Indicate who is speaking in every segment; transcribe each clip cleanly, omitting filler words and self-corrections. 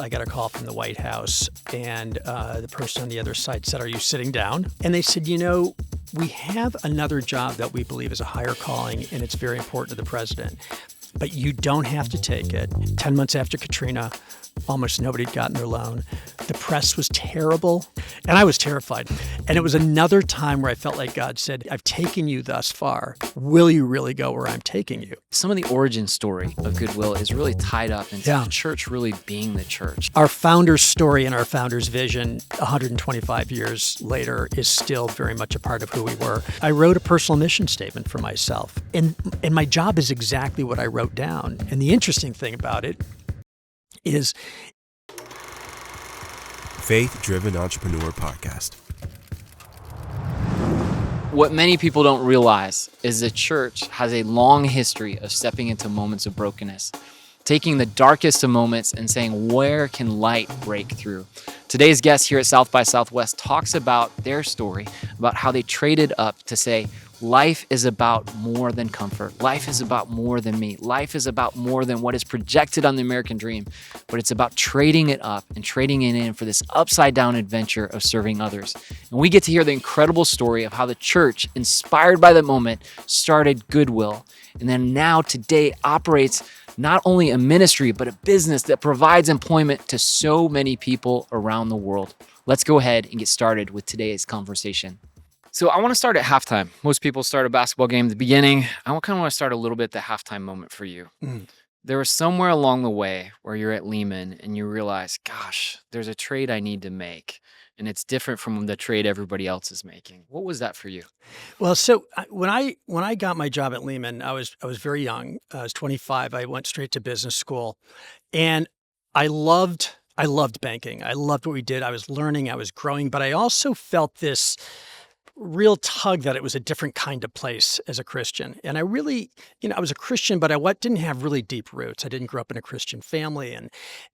Speaker 1: I got a call from the White House, and the person on the other side said, "Are you sitting down?" And they said, we have another job that we believe is a higher calling, and it's very important to the president. But you don't have to take it. 10 months after Katrina, almost nobody had gotten their loan. The press was terrible, and I was terrified. And it was another time where I felt like God said, I've taken you thus far. Will you really go where I'm taking you?
Speaker 2: Some of the origin story of Goodwill is really tied up into the church really being the church.
Speaker 1: Our founder's story and our founder's vision 125 years later is still very much a part of who we were. I wrote a personal mission statement for myself, and my job is exactly what I wrote down. And the interesting thing about it is
Speaker 3: Faith-Driven Entrepreneur Podcast.
Speaker 2: What many people don't realize is the church has a long history of stepping into moments of brokenness, taking the darkest of moments and saying, where can light break through? Today's guest here at South by Southwest talks about their story, about how they traded up to say, life is about more than comfort. Life is about more than me. Life is about more than what is projected on the American dream, but it's about trading it up and trading it in for this upside down adventure of serving others. And we get to hear the incredible story of how the church, inspired by that moment, started Goodwill. And then now today operates not only a ministry, but a business that provides employment to so many people around the world. Let's go ahead and get started with today's conversation. So I want to start at halftime. Most people start a basketball game at the beginning. I kind of want to start a little bit at the halftime moment for you. There was somewhere along the way where you're at Lehman and you realize, gosh, there's a trade I need to make. And it's different from the trade everybody else is making. What was that for you?
Speaker 1: Well, so when I got my job at Lehman, I was very young. I was 25. I went straight to business school, and I loved banking. I loved what we did. I was learning. I was growing, but I also felt this real tug that it was a different kind of place as a Christian. And I really, I was a Christian, but I didn't have really deep roots. I didn't grow up in a Christian family.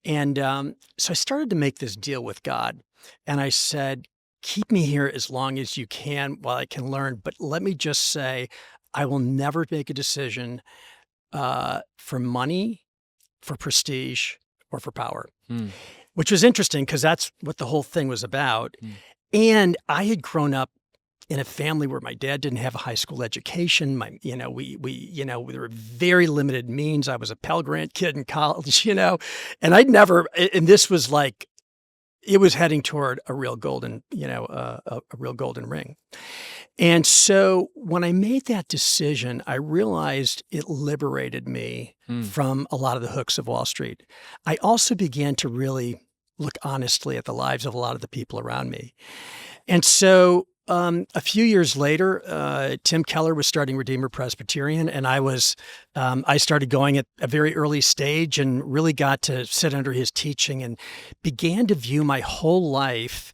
Speaker 1: And so I started to make this deal with God. And I said, keep me here as long as you can while I can learn. But let me just say, I will never make a decision for money, for prestige, or for power, which was interesting because that's what the whole thing was about. And I had grown up in a family where my dad didn't have a high school education. We were very limited means. I was a Pell Grant kid in college, and and this was like, it was heading toward a real golden, a real golden ring. And so when I made that decision, I realized it liberated me from a lot of the hooks of Wall Street. I also began to really look honestly at the lives of a lot of the people around me. And so a few years later, Tim Keller was starting Redeemer Presbyterian, and I started going at a very early stage and really got to sit under his teaching and began to view my whole life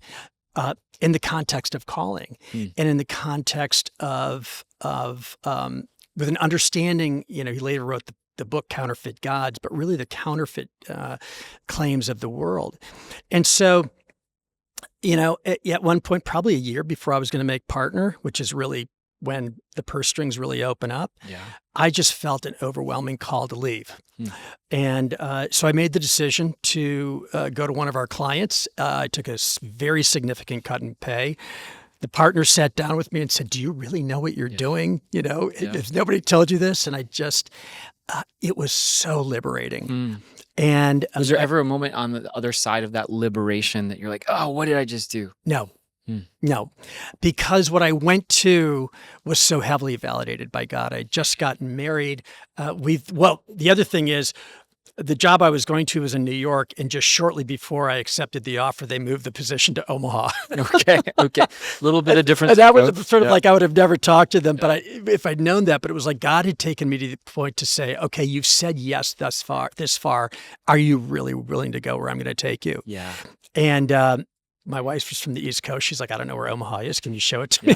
Speaker 1: in the context of calling and in the context of with an understanding. He later wrote the book Counterfeit Gods, but really the counterfeit claims of the world. And so, at one point, probably a year before I was going to make partner, which is really when the purse strings really open up, I just felt an overwhelming call to leave. And so I made the decision to go to one of our clients. I took a very significant cut in pay. The partner sat down with me and said, "Do you really know what you're doing? Has nobody told you this?" And I just, it was so liberating. And
Speaker 2: was there ever a moment on the other side of that liberation that you're like, oh, what did I just do?
Speaker 1: No, because what I went to was so heavily validated by God. I had just gotten married. The other thing is, the job I was going to was in New York, and just shortly before I accepted the offer, they moved the position to Omaha.
Speaker 2: Okay. A little bit of difference.
Speaker 1: And that was sort of like, I would have never talked to them, but if I'd known that, but it was like God had taken me to the point to say, okay, you've said yes this far. Are you really willing to go where I'm going to take you?
Speaker 2: Yeah.
Speaker 1: And my wife's just from the East Coast. She's like, I don't know where Omaha is. Can you show it to me?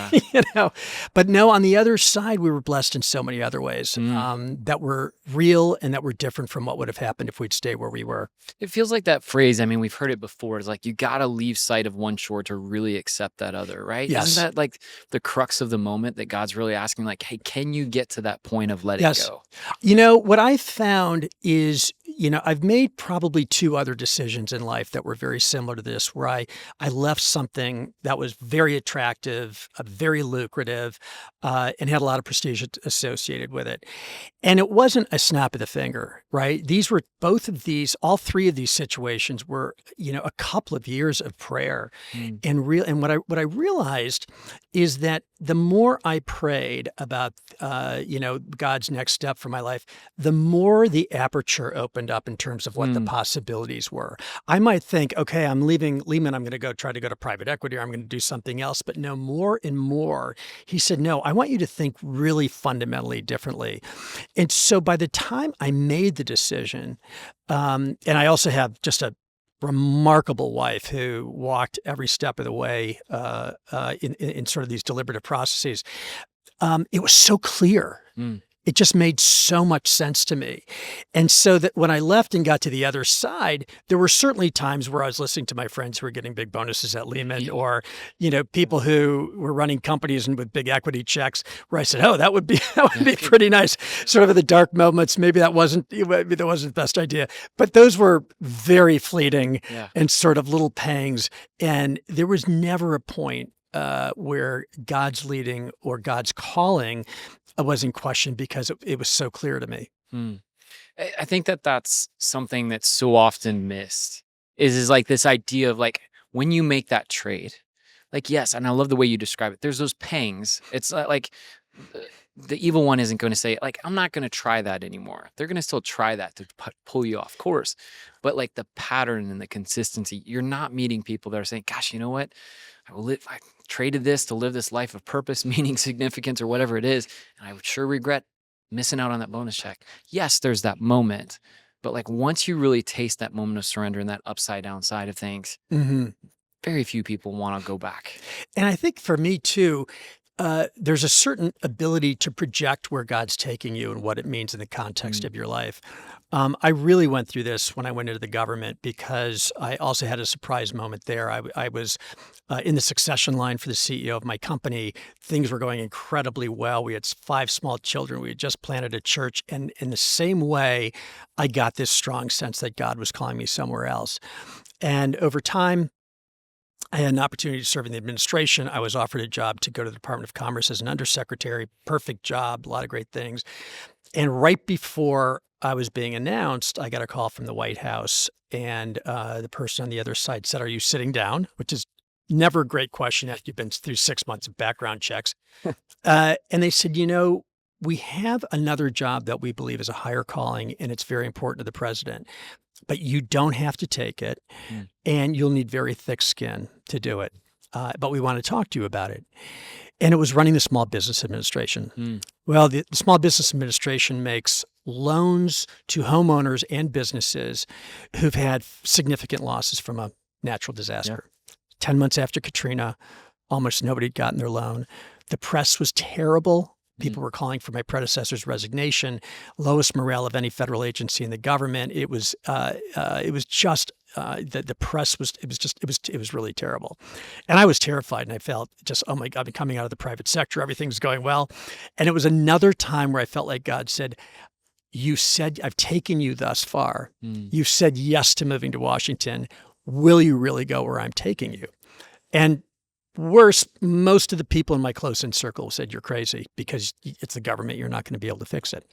Speaker 1: But no, on the other side, we were blessed in so many other ways that were real and that were different from what would have happened if we'd stayed where we were.
Speaker 2: It feels like that phrase, we've heard it before. It's like, you got to leave sight of one shore to really accept that other, right?
Speaker 1: Yes.
Speaker 2: Isn't that like the crux of the moment that God's really asking, like, hey, can you get to that point of letting go?
Speaker 1: What I found is I've made probably two other decisions in life that were very similar to this, where I left something that was very attractive, very lucrative, and had a lot of prestige associated with it. And it wasn't a snap of the finger, right? These were all three of these situations were, a couple of years of prayer.
Speaker 2: Mm.
Speaker 1: And what I realized is that the more I prayed about, God's next step for my life, the more the aperture opened up in terms of what the possibilities were. I might think, okay, I'm leaving Lehman. I'm going to try to go to private equity, or I'm going to do something else. But no, more and more, he said, no, I want you to think really fundamentally differently. And so by the time I made the decision, and I also have just a remarkable wife who walked every step of the way in sort of these deliberative processes, it was so clear.
Speaker 2: Mm.
Speaker 1: It just made so much sense to me. And so that when I left and got to the other side, there were certainly times where I was listening to my friends who were getting big bonuses at Lehman, or, people who were running companies and with big equity checks, where I said, oh, that would be pretty nice. Sort of in the dark moments, maybe that wasn't the best idea. But those were very fleeting and sort of little pangs. And there was never a point where God's leading or God's calling was in question, because it was so clear to me.
Speaker 2: I think that's something that's so often missed is like this idea of like when you make that trade, like, yes, and I love the way you describe it. There's those pangs. It's like the evil one isn't going to say like, I'm not going to try that anymore. They're going to still try that to pull you off course. But like the pattern and the consistency, you're not meeting people that are saying, gosh, you know what? I traded this to live this life of purpose, meaning, significance, or whatever it is. And I would sure regret missing out on that bonus check. Yes, there's that moment. But like once you really taste that moment of surrender and that upside down side of things, very few people want to go back.
Speaker 1: And I think for me too, there's a certain ability to project where God's taking you and what it means in the context of your life. I really went through this when I went into the government, because I also had a surprise moment there. I was in the succession line for the CEO of my company. Things were going incredibly well. We had 5 small children. We had just planted a church. And in the same way, I got this strong sense that God was calling me somewhere else. And over time, I had an opportunity to serve in the administration. I was offered a job to go to the Department of Commerce as an undersecretary. Perfect job, a lot of great things. And right before I was being announced, I got a call from the White House, and the person on the other side said, "Are you sitting down?" Which is never a great question after you've been through 6 months of background checks. And they said, we have another job that we believe is a higher calling, and it's very important to the president, but you don't have to take it, and you'll need very thick skin to do it. But we want to talk to you about it. And it was running the Small Business Administration. Well, the Small Business Administration makes loans to homeowners and businesses who've had significant losses from a natural disaster. 10 months after Katrina, almost nobody had gotten their loan. The press was terrible. People were calling for my predecessor's resignation. Lowest morale of any federal agency in the government. It was just the press was. It was really terrible, and I was terrified. And I felt just, oh my God, I've been coming out of the private sector. Everything's going well, and it was another time where I felt like God said, "You said I've taken you thus far. You said yes to moving to Washington. Will you really go where I'm taking you?" And worse, most of the people in my close-in circle said, "You're crazy, because it's the government. You're not going to be able to fix it."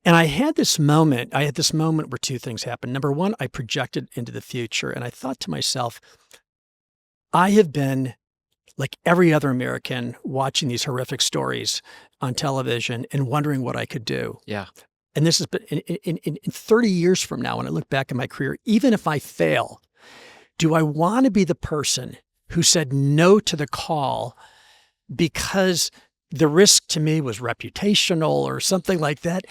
Speaker 1: And I had this moment where two things happened. Number one, I projected into the future, and I thought to myself, I have been, like every other American, watching these horrific stories on television and wondering what I could do.
Speaker 2: Yeah.
Speaker 1: And this has been in 30 years from now, when I look back at my career, even if I fail, do I want to be the person who said no to the call because the risk to me was reputational or something like that?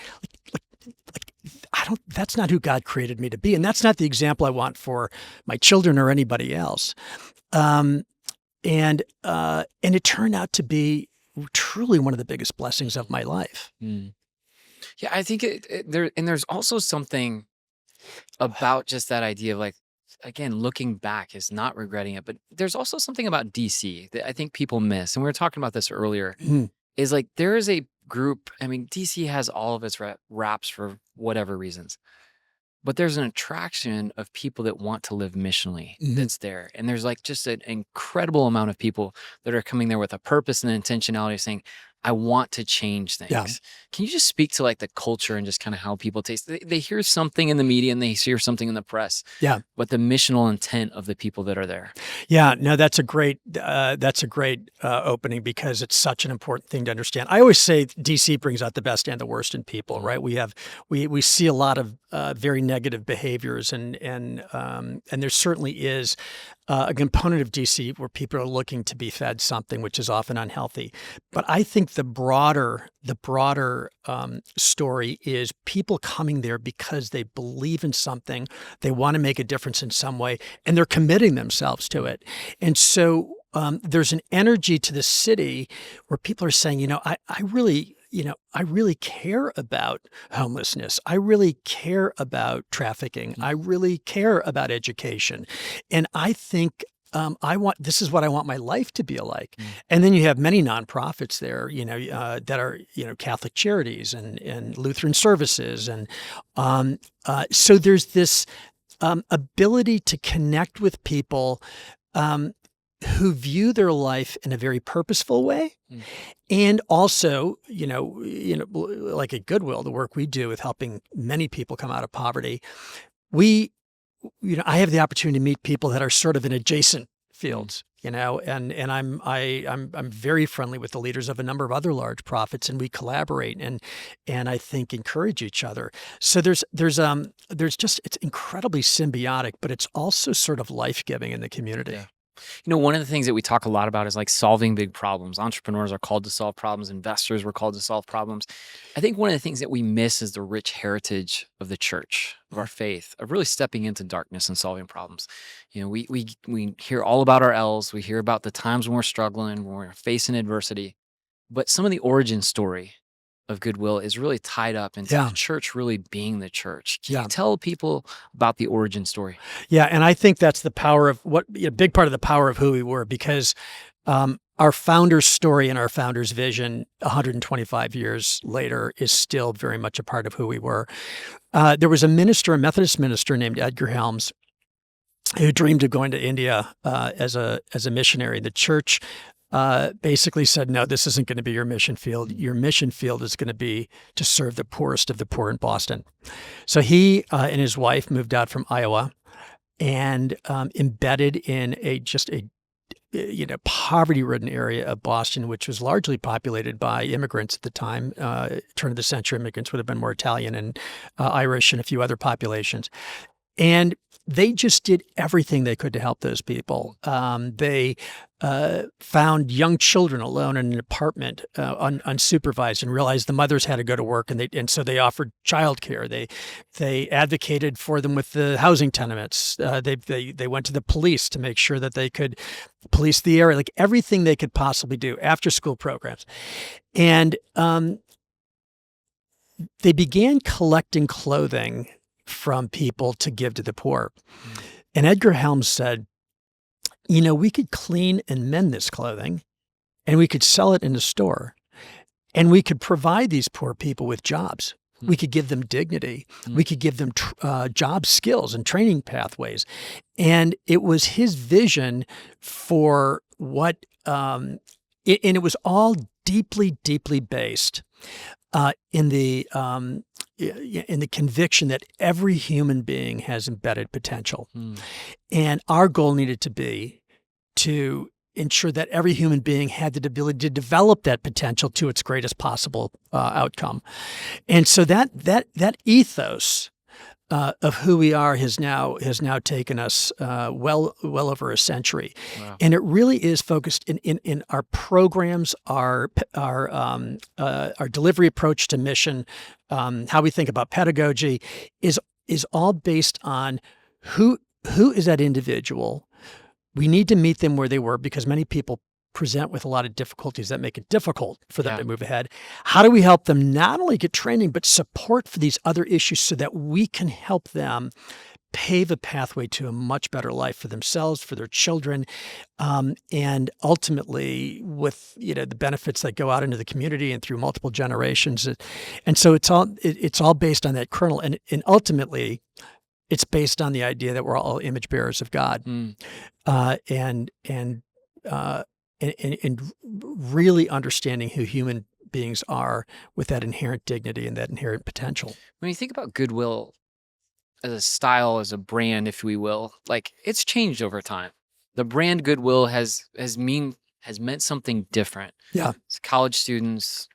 Speaker 1: That's not who God created me to be. And that's not the example I want for my children or anybody else. And it turned out to be truly one of the biggest blessings of my life.
Speaker 2: Yeah, I think there's also something about just that idea of like, again, looking back is not regretting it, but there's also something about DC that I think people miss. And we were talking about this earlier, is like, there is a group, I mean, DC has all of its raps for whatever reasons, but there's an attraction of people that want to live missionally that's there. And there's like just an incredible amount of people that are coming there with a purpose and an intentionality of saying, I want to change things.
Speaker 1: Yeah.
Speaker 2: Can you just speak to like the culture and just kind of how people taste? They hear something in the media and they hear something in the press.
Speaker 1: Yeah.
Speaker 2: But the missional intent of the people that are there.
Speaker 1: Yeah, no, that's a great opening because it's such an important thing to understand. I always say DC brings out the best and the worst in people, right? We see a lot of very negative behaviors, and there certainly is a component of DC where people are looking to be fed something, which is often unhealthy. But I think the broader story is people coming there because they believe in something, they want to make a difference in some way, and they're committing themselves to it. And so there's an energy to the city where people are saying, I really care about homelessness. I really care about trafficking. I really care about education. And I think this is what I want my life to be like. And then you have many nonprofits there, that are, Catholic Charities and Lutheran Services. And so there's this ability to connect with people who view their life in a very purposeful way. And also, like at Goodwill, the work we do with helping many people come out of poverty, I have the opportunity to meet people that are sort of in adjacent fields, and I'm very friendly with the leaders of a number of other large profits, and we collaborate and I think encourage each other. So there's just, it's incredibly symbiotic, but it's also sort of life-giving in the community.
Speaker 2: Yeah. One of the things that we talk a lot about is like solving big problems. Entrepreneurs are called to solve problems. Investors were called to solve problems. I think one of the things that we miss is the rich heritage of the church, of our faith, of really stepping into darkness and solving problems. We hear all about our L's. We hear about the times when we're struggling, when we're facing adversity. But some of the origin story of Goodwill is really tied up into the church really being the church. Can you tell people about the origin story?
Speaker 1: Yeah, and I think that's the power of a big part of the power of who we were, because our founder's story and our founder's vision 125 years later is still very much a part of who we were. There was a Methodist minister named Edgar Helms, who dreamed of going to India as a missionary. The church basically said, no, this isn't going to be your mission field. Your mission field is going to be to serve the poorest of the poor in Boston. So he and his wife moved out from Iowa and embedded in a poverty-ridden area of Boston, which was largely populated by immigrants at the time. Turn of the century immigrants would have been more Italian and Irish and a few other populations. And they just did everything they could to help those people. They found young children alone in an apartment, unsupervised, and realized the mothers had to go to work, and so they offered childcare. They advocated for them with the housing tenements. They went to the police to make sure that they could police the area, like everything they could possibly do, after school programs, and they began collecting clothing from people to give to the poor. And Edgar Helms said, we could clean and mend this clothing, and we could sell it in a store, and we could provide these poor people with jobs. We could give them dignity. We could give them job skills and training pathways. And it was his vision for what, and it was all deeply, deeply based in the conviction that every human being has embedded potential. And our goal needed to be to ensure that every human being had the ability to develop that potential to its greatest possible outcome. And so that ethos of who we are has now taken us well over a century. Wow. And it really is focused in our programs, our delivery approach to mission, how we think about pedagogy is all based on who is that individual. We need to meet them where they were, because many people present with a lot of difficulties that make it difficult for them to move ahead. How do we help them not only get training, but support for these other issues so that we can help them pave a pathway to a much better life for themselves, for their children, and ultimately with the benefits that go out into the community and through multiple generations. And so it's all based on that kernel. And ultimately, It's based on the idea that we're all image bearers of God,
Speaker 2: Mm.
Speaker 1: and really understanding who human beings are with that inherent dignity and that inherent potential.
Speaker 2: When you think about Goodwill as a style, as a brand, if we will, like it's changed over time. The brand Goodwill has meant something different.
Speaker 1: Yeah.
Speaker 2: It's college students,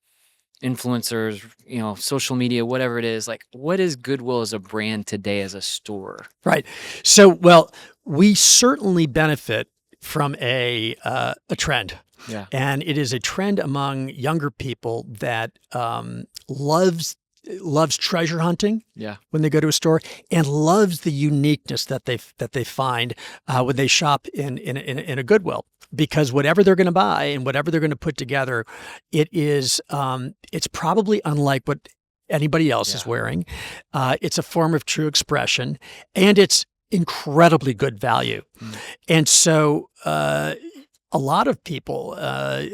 Speaker 2: influencers, social media, whatever it is. Like, what is Goodwill as a brand today as a store?
Speaker 1: Right. So, well, we certainly benefit from a trend.
Speaker 2: Yeah.
Speaker 1: And it is a trend among younger people that loves treasure hunting
Speaker 2: Yeah.
Speaker 1: when they go to a store, and loves the uniqueness that they find when they shop in a Goodwill. Because whatever they're going to buy and whatever they're going to put together, it's probably unlike what anybody else is wearing. It's a form of true expression, and it's incredibly good value. And so a lot of people,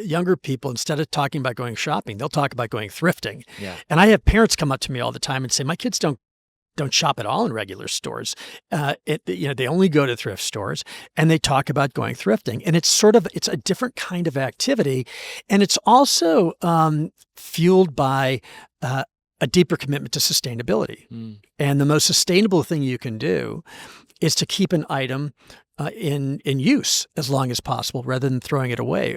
Speaker 1: younger people, instead of talking about going shopping, they'll talk about going thrifting.
Speaker 2: Yeah.
Speaker 1: And I have parents come up to me all the time and say, my kids don't shop at all in regular stores. They only go to thrift stores, and they talk about going thrifting. And it's a different kind of activity. And it's also fueled by a deeper commitment to sustainability. And the most sustainable thing you can do is to keep an item in use as long as possible, rather than throwing it away.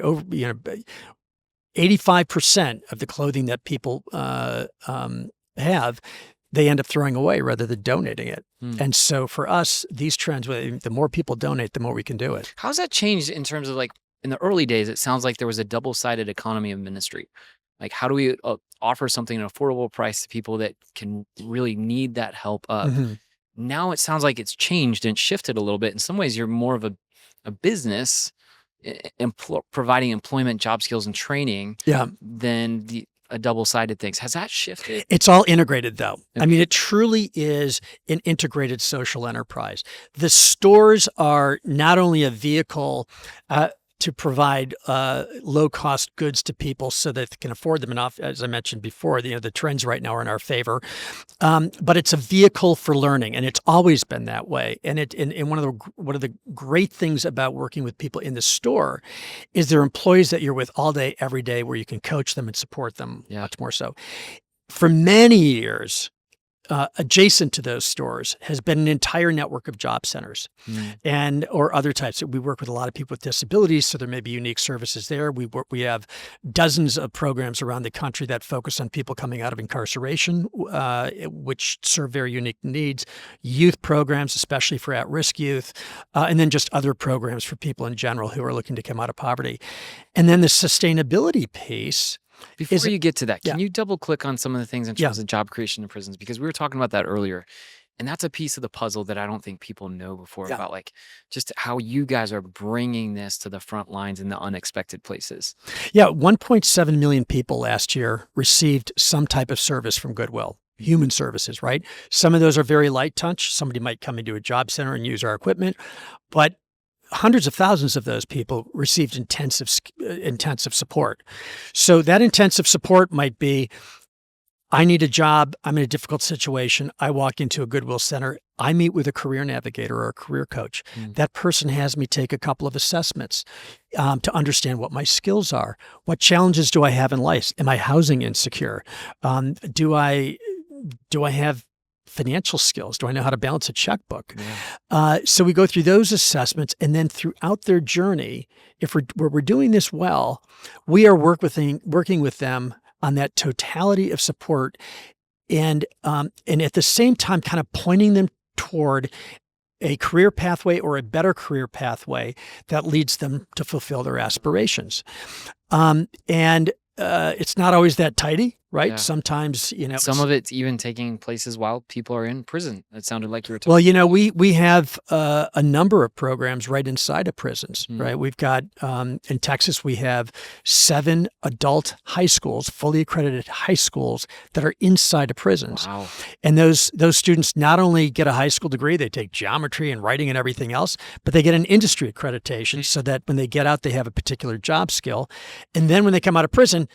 Speaker 1: 85% of the clothing that people have, they end up throwing away rather than donating it. And so for us, these trends, the more people donate, the more we can do it.
Speaker 2: How's that changed in terms of, like, in the early days, it sounds like there was a double-sided economy of ministry. Like, how do we offer something at an affordable price to people that can really need that help up? Now it sounds like it's changed and shifted a little bit. In some ways, you're more of a business providing employment, job skills, and training than a double-sided thing. Has that shifted?
Speaker 1: It's all integrated, though.
Speaker 2: Okay.
Speaker 1: I mean, it truly is an integrated social enterprise. The stores are not only a vehicle to provide low-cost goods to people so that they can afford them enough. As I mentioned before, the trends right now are in our favor. But it's a vehicle for learning, and it's always been that way. And one of the great things about working with people in the store is they're employees that you're with all day, every day, where you can coach them and support them much more so. For many years, adjacent to those stores has been an entire network of job centers or other types. We work with a lot of people with disabilities, so there may be unique services there. We have dozens of programs around the country that focus on people coming out of incarceration, which serve very unique needs. Youth programs, especially for at-risk youth, and then just other programs for people in general who are looking to come out of poverty. And then the sustainability piece.
Speaker 2: Before you get to that, can you double click on some of the things in terms of job creation in prisons? Because we were talking about that earlier. And that's a piece of the puzzle that I don't think people know before about, like, just how you guys are bringing this to the front lines in the unexpected places. Yeah.
Speaker 1: 1.7 million people last year received some type of service from Goodwill. Human services, right? Some of those are very light touch. Somebody might come into a job center and use our equipment, but hundreds of thousands of those people received intensive support. So that intensive support might be, I need a job. I'm in a difficult situation. I walk into a Goodwill center. I meet with a career navigator or a career coach. That person has me take a couple of assessments to understand what my skills are. What challenges do I have in life? Am I housing insecure? Do I have financial skills? Do I know how to balance a checkbook? So we go through those assessments, and then throughout their journey, if we're doing this well, we are working with them on that totality of support, and at the same time, kind of pointing them toward a career pathway or a better career pathway that leads them to fulfill their aspirations. It's not always that tidy, right?
Speaker 2: Yeah.
Speaker 1: Sometimes,
Speaker 2: some of it's even taking places while people are in prison. It sounded like you were talking.
Speaker 1: Well, we have a number of programs right inside of prisons, right? We've got, in Texas, we have 7 adult high schools, fully accredited high schools that are inside of prisons.
Speaker 2: Wow.
Speaker 1: And those students not only get a high school degree, they take geometry and writing and everything else, but they get an industry accreditation so that when they get out, they have a particular job skill. And then when they come out of prison,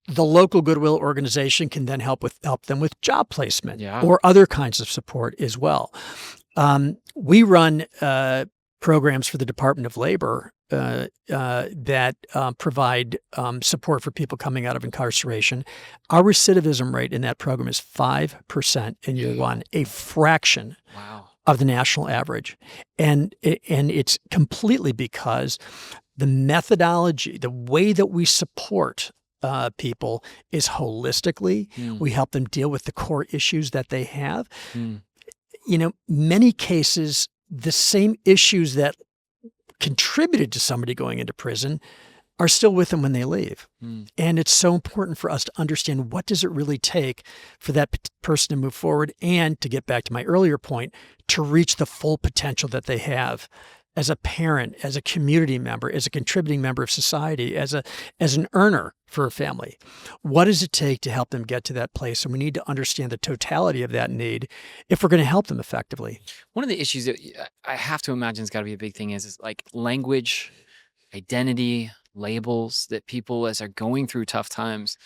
Speaker 1: the local Goodwill organization can then help them with job placement or other kinds of support as well. We run programs for the Department of Labor that provide support for people coming out of incarceration. Our recidivism rate in that program is 5% in year one, a fraction
Speaker 2: Wow.
Speaker 1: of the national average. And it's completely because the methodology, the way that we support people is holistically. We help them deal with the core issues that they have. Many cases, the same issues that contributed to somebody going into prison are still with them when they leave. And it's so important for us to understand, what does it really take for that person to move forward, and to get back to my earlier point, to reach the full potential that they have as a parent, as a community member, as a contributing member of society, as an earner for a family. What does it take to help them get to that place? And we need to understand the totality of that need if we're going to help them effectively.
Speaker 2: One of the issues that I have to imagine has got to be a big thing is like language, identity, labels that people, as they're going through tough times,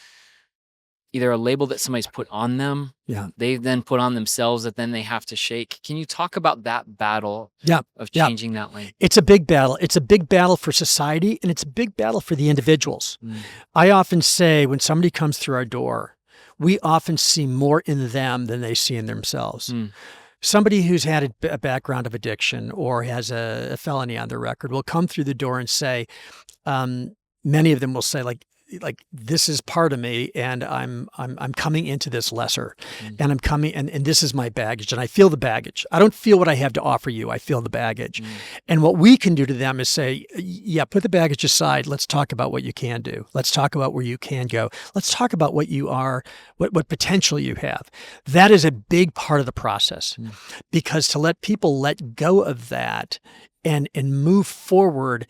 Speaker 2: either a label that somebody's put on them, they've then put on themselves, that then they have to shake. Can you talk about that battle of changing that language?
Speaker 1: It's a big battle. It's a big battle for society, and it's a big battle for the individuals. I often say, when somebody comes through our door, we often see more in them than they see in themselves. Somebody who's had a background of addiction or has a felony on their record will come through the door and say, many of them will say, like, this is part of me, and I'm coming into this lesser, and I'm coming, and this is my baggage, and I feel the baggage. I don't feel what I have to offer you. I feel the baggage. And what we can do to them is say, yeah, put the baggage aside. Let's talk about what you can do. Let's talk about where you can go. Let's talk about what you are, what potential you have. That is a big part of the process, because to let people let go of that and move forward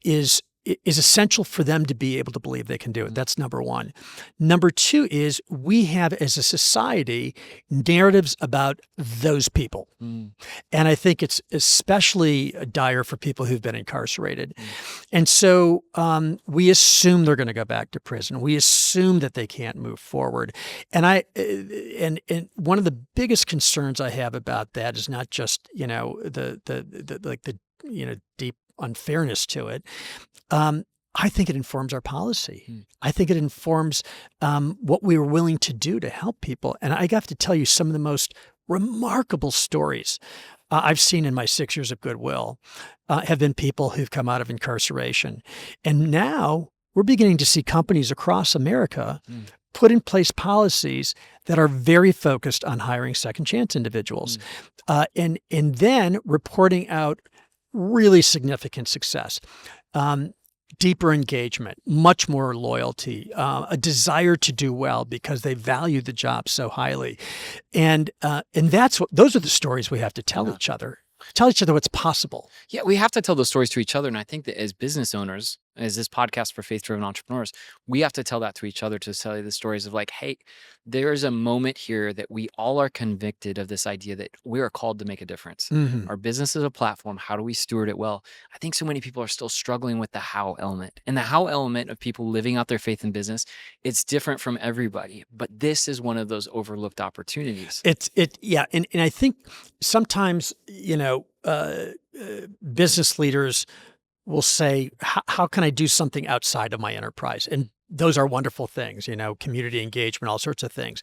Speaker 1: is essential for them to be able to believe they can do it. That's number one. Number two is, we have, as a society, narratives about those people. And I think it's especially dire for people who've been incarcerated. And so we assume they're going to go back to prison. We assume that they can't move forward. And and one of the biggest concerns I have about that is not just, the deep unfairness to it. I think it informs our policy. I think it informs what we were willing to do to help people. And I have to tell you, some of the most remarkable stories I've seen in my 6 years of Goodwill have been people who've come out of incarceration. And now we're beginning to see companies across America put in place policies that are very focused on hiring second chance individuals, and then reporting out really significant success. Deeper engagement, much more loyalty, a desire to do well because they value the job so highly. And those are the stories we have to tell each other. Tell each other what's possible.
Speaker 2: Yeah, we have to tell those stories to each other. And I think that as business owners, as this podcast for faith-driven entrepreneurs, we have to tell that to each other, to tell you the stories of like, hey, there's a moment here that we all are convicted of this idea that we are called to make a difference. Our business is a platform. How do we steward it well? I think so many people are still struggling with the how element. And the how element of people living out their faith in business, it's different from everybody. But this is one of those overlooked opportunities.
Speaker 1: And I think sometimes, business leaders will say, how can I do something outside of my enterprise? And those are wonderful things, community engagement, all sorts of things.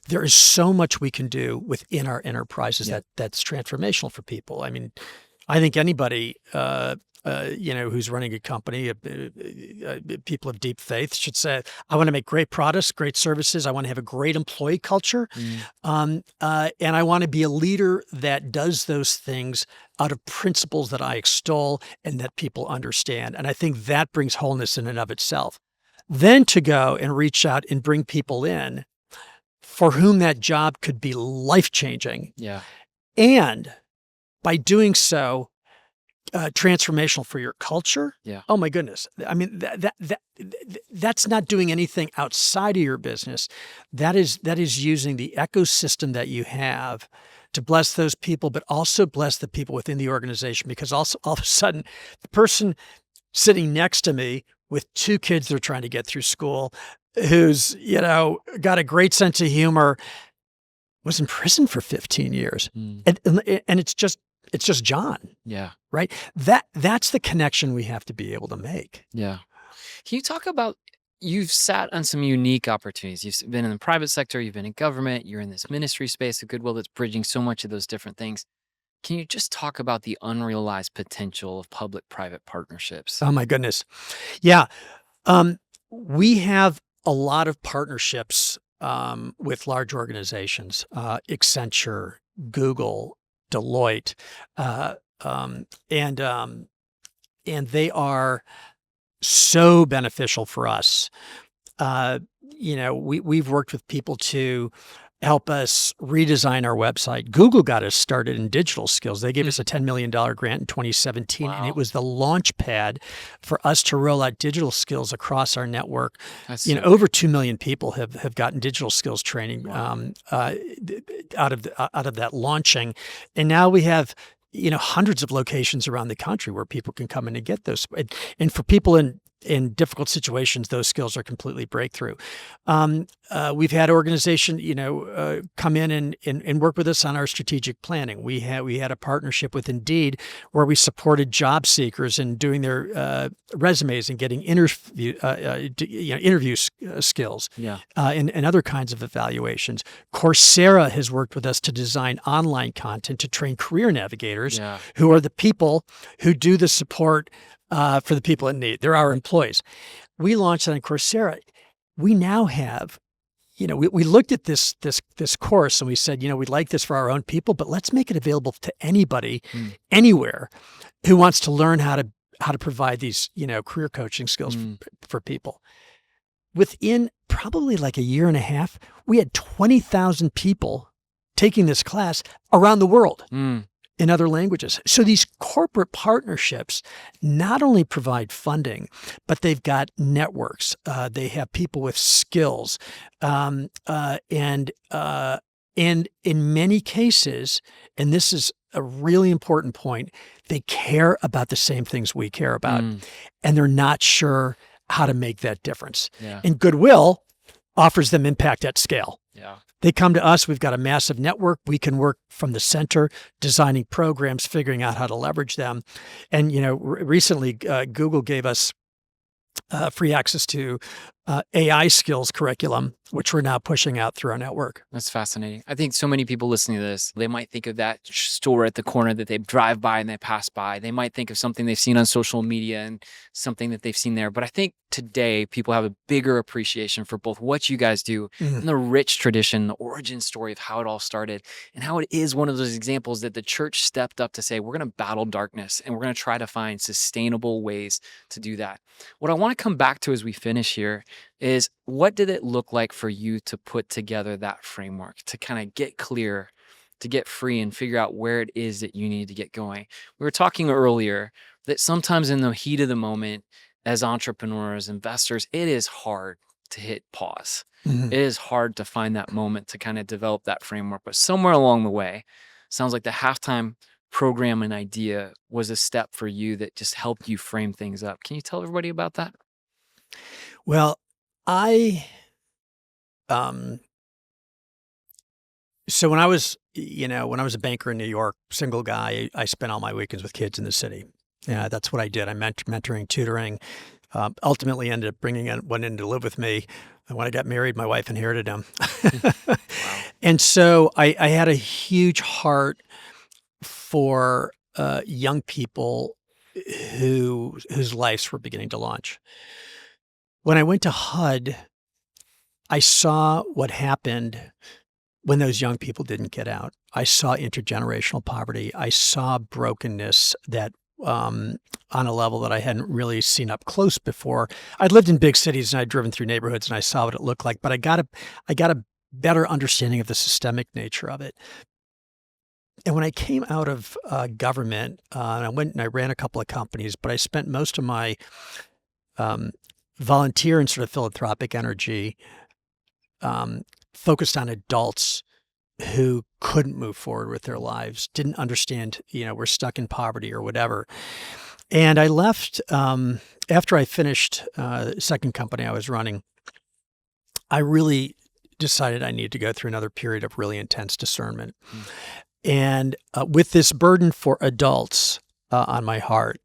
Speaker 1: There is so much we can do within our enterprises that's transformational for people. I mean, I think anybody, who's running a company, people of deep faith should say, I want to make great products, great services. I want to have a great employee culture. And I want to be a leader that does those things out of principles that I extol and that people understand. And I think that brings wholeness in and of itself. Then to go and reach out and bring people in for whom that job could be life-changing.
Speaker 2: Yeah.
Speaker 1: And by doing so, transformational for your culture.
Speaker 2: Yeah.
Speaker 1: Oh my goodness. I mean, that's not doing anything outside of your business. That is using the ecosystem that you have to bless those people, but also bless the people within the organization. Because also all of a sudden, the person sitting next to me with two kids they're trying to get through school, who's got a great sense of humor. was in prison for 15 years.
Speaker 2: Mm.
Speaker 1: And it's just John,
Speaker 2: Yeah.
Speaker 1: right? That's the connection we have to be able to make.
Speaker 2: Yeah. Can you talk about, you've sat on some unique opportunities. You've been in the private sector, you've been in government, you're in this ministry space of Goodwill that's bridging so much of those different things. Can you just talk about the unrealized potential of public-private partnerships?
Speaker 1: Oh my goodness. Yeah. We have a lot of partnerships with large organizations, Accenture, Google, Deloitte, uh, um, and um, and they are so beneficial for us. We've worked with people to help us redesign our website. Google got us started in digital skills. They gave us a $10 million grant in 2017, and it
Speaker 2: Wow.
Speaker 1: was the launch pad for us to roll out digital skills across our network.
Speaker 2: That's
Speaker 1: You know,
Speaker 2: so
Speaker 1: over 2 million people have gotten digital skills training
Speaker 2: Wow.
Speaker 1: out of that launching. And now we have, hundreds of locations around the country where people can come in and get those. And for people in difficult situations, those skills are completely breakthrough. We've had organization, come in and work with us on our strategic planning. We had a partnership with Indeed where we supported job seekers in doing their resumes and getting interview skills,
Speaker 2: Yeah.
Speaker 1: and other kinds of evaluations. Coursera has worked with us to design online content to train career navigators,
Speaker 2: Yeah.
Speaker 1: who are the people who do the support for the people in need. They're our employees. We launched on Coursera. We now have, we looked at this course and we said, we'd like this for our own people, but let's make it available to anybody,
Speaker 2: Mm.
Speaker 1: anywhere, who wants to learn how to provide these, career coaching skills
Speaker 2: Mm.
Speaker 1: for people. Within probably like a year and a half, we had 20,000 people taking this class around the world.
Speaker 2: Mm.
Speaker 1: In other languages. So these corporate partnerships not only provide funding, but they've got networks. They have people with skills, and in many cases, and this is a really important point, they care about the same things we care about,
Speaker 2: Mm.
Speaker 1: and they're not sure how to make that difference.
Speaker 2: Yeah.
Speaker 1: And Goodwill offers them impact at scale.
Speaker 2: Yeah.
Speaker 1: They come to us. We've got a massive network. We can work from the center, designing programs, figuring out how to leverage them. And, recently Google gave us free access to AI skills curriculum, which we're now pushing out through our network.
Speaker 2: That's fascinating. I think so many people listening to this, they might think of that store at the corner that they drive by and they pass by. They might think of something they've seen on social media and something that they've seen there. But I think today people have a bigger appreciation for both what you guys do
Speaker 1: Mhm.
Speaker 2: and the rich tradition, the origin story of how it all started, and how it is one of those examples that the church stepped up to say, we're going to battle darkness and we're going to try to find sustainable ways to do that. What I want to come back to as we finish here is, what did it look like for you to put together that framework, to kind of get clear, to get free and figure out where it is that you need to get going? We were talking earlier that sometimes in the heat of the moment, as entrepreneurs, investors, it is hard to hit pause.
Speaker 1: Mhm.
Speaker 2: It is hard to find that moment to kind of develop that framework. But somewhere along the way, sounds like the halftime program and idea was a step for you that just helped you frame things up. Can you tell everybody about that?
Speaker 1: Well, I, um, so when I was a banker in New York, single guy, I spent all my weekends with kids in the city. Yeah, that's what I did. I mentoring, tutoring. Ultimately, ended up bringing one in to live with me. And when I got married, my wife inherited him.
Speaker 2: Wow.
Speaker 1: And so I had a huge heart for young people whose lives were beginning to launch. When I went to HUD, I saw what happened when those young people didn't get out. I saw intergenerational poverty. I saw brokenness that on a level that I hadn't really seen up close before. I'd lived in big cities and I'd driven through neighborhoods and I saw what it looked like, but I got a better understanding of the systemic nature of it. And when I came out of government, and I went and I ran a couple of companies, but I spent most of my volunteer and sort of philanthropic energy focused on adults who couldn't move forward with their lives, didn't understand, were stuck in poverty or whatever. And I left after I finished the second company I was running. I really decided I needed to go through another period of really intense discernment. And with this burden for adults on my heart.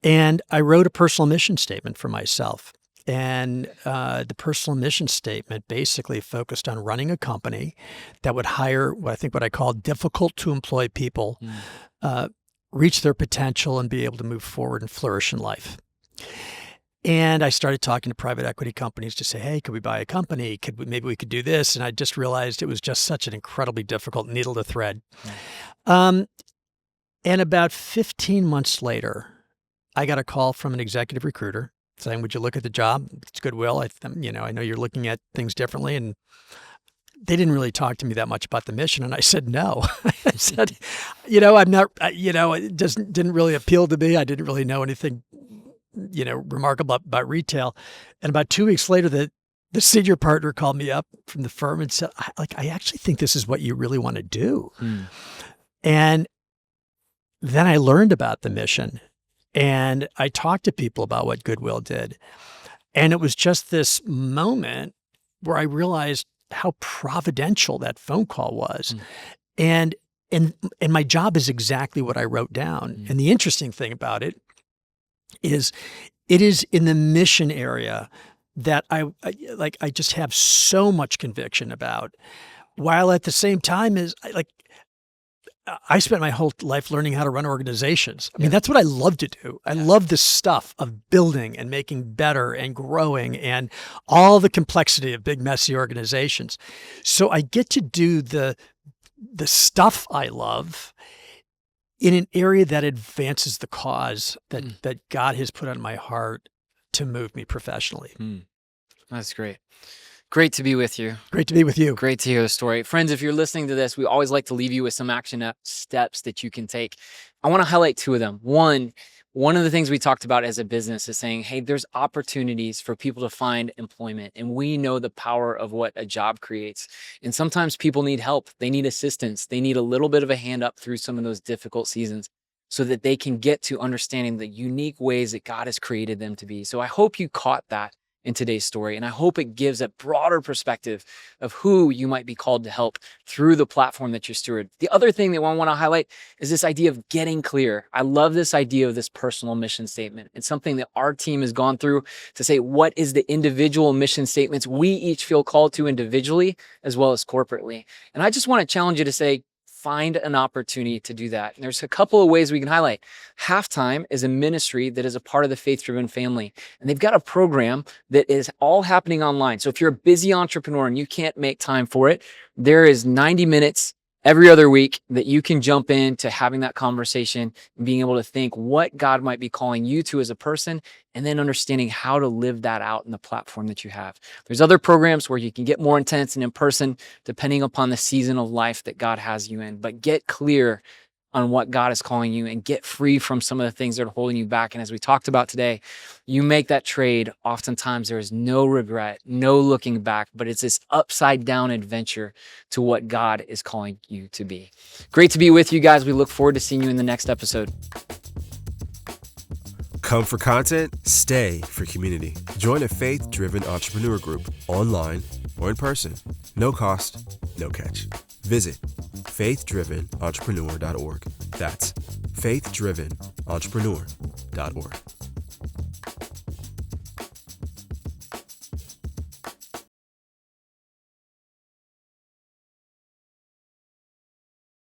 Speaker 1: And I wrote a personal mission statement for myself. And the personal mission statement basically focused on running a company that would hire what I call difficult to employ people, reach their potential and be able to move forward and flourish in life. And I started talking to private equity companies to say, hey, could we buy a company? Maybe we could do this? And I just realized it was just such an incredibly difficult needle to thread. And about 15 months later, I got a call from an executive recruiter saying, would you look at the job? It's Goodwill. I know you're looking at things differently. And they didn't really talk to me that much about the mission. And I said, no. I said, I'm not, it didn't really appeal to me. I didn't really know anything, remarkable about retail. And about 2 weeks later, the senior partner called me up from the firm and said, I actually think this is what you really want to do. And then I learned about the mission. And I talked to people about what Goodwill did. And it was just this moment where I realized how providential that phone call was. And my job is exactly what I wrote down. And the interesting thing about it is in the mission area that I just have so much conviction about, while at the same time I spent my whole life learning how to run organizations. I mean, that's what I love to do. I love the stuff of building and making better and growing and all the complexity of big, messy organizations. So I get to do the stuff I love in an area that advances the cause that God has put on my heart to move me professionally.
Speaker 2: That's great. Great to be with you.
Speaker 1: Great to be with you.
Speaker 2: Great to hear the story. Friends, if you're listening to this, we always like to leave you with some action steps that you can take. I want to highlight 2 of them. One of the things we talked about as a business is saying, hey, there's opportunities for people to find employment. And we know the power of what a job creates. And sometimes people need help. They need assistance. They need a little bit of a hand up through some of those difficult seasons so that they can get to understanding the unique ways that God has created them to be. So I hope you caught that in today's story. And I hope it gives a broader perspective of who you might be called to help through the platform that you steward. The other thing that I want to highlight is this idea of getting clear. I love this idea of this personal mission statement. It's something that our team has gone through to say, what is the individual mission statements we each feel called to individually as well as corporately? And I just want to challenge you to say, find an opportunity to do that. And there's a couple of ways we can highlight. Halftime is a ministry that is a part of the Faith-Driven family. And they've got a program that is all happening online. So if you're a busy entrepreneur and you can't make time for it, there is 90 minutes every other week that you can jump into having that conversation and being able to think what God might be calling you to as a person, and then understanding how to live that out in the platform that you have. There's other programs where you can get more intense and in person, depending upon the season of life that God has you in. But get clear on what God is calling you and get free from some of the things that are holding you back. And as we talked about today, you make that trade. Oftentimes there is no regret, no looking back, but it's this upside down adventure to what God is calling you to be. Great to be with you guys. We look forward to seeing you in the next episode.
Speaker 3: Come for content, stay for community. Join a faith-driven entrepreneur group online or in person. No cost, no catch. Visit faithdrivenentrepreneur.org. That's faithdrivenentrepreneur.org.